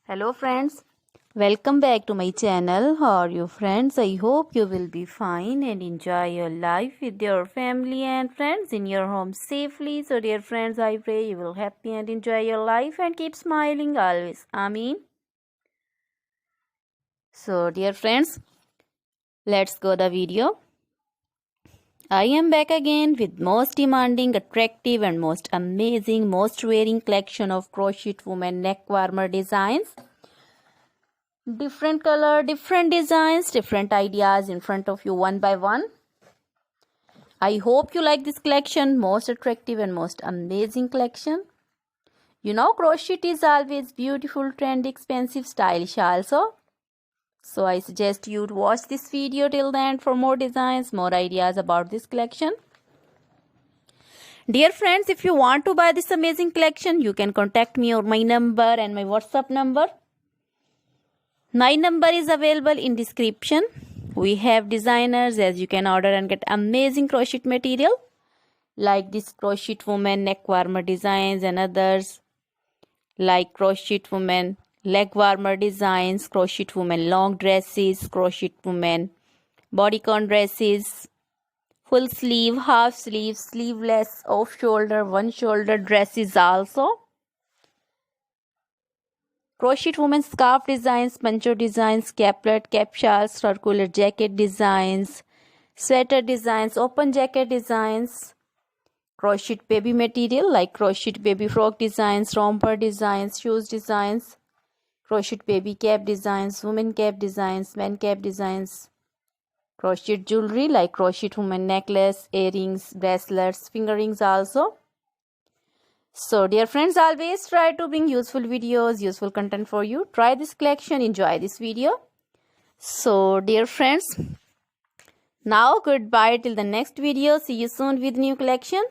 Hello friends, welcome back to my channel. How are you friends? I hope you will be fine and enjoy your life with your family and friends in your home safely. So dear friends, I pray you will happy and enjoy your life and keep smiling always. Amen. So dear friends, let's go the video. I am back again with most demanding, attractive and most amazing, most wearing collection of crochet women neck warmer designs. Different color, different designs, different ideas in front of you one by one. I hope you like this collection, most attractive and most amazing collection. You know, crochet is always beautiful, trendy, expensive, stylish also. So I suggest you to watch this video till the end for more designs, more ideas about this collection. Dear friends, if you want to buy this amazing collection, you can contact me on my number and my WhatsApp number. My number is available in description. We have designers as you can order and get amazing crochet material like this crochet woman neck warmer designs and others like crochet woman leg warmer designs, crochet woman long dresses, crochet woman bodycon dresses, full sleeve, half sleeve, sleeveless, off shoulder, one shoulder dresses also. Crochet woman scarf designs, poncho designs, caplet, cap shawls, circular jacket designs, sweater designs, open jacket designs, crochet baby material like crochet baby frock designs, romper designs, shoes designs, crochet baby cap designs, women cap designs, men cap designs, crochet jewelry like crochet woman necklace, earrings, bracelets, finger rings also. So dear friends, always try to bring useful videos, useful content for you. Try this collection, enjoy this video. So dear friends, now goodbye till the next video. See you soon with new collection.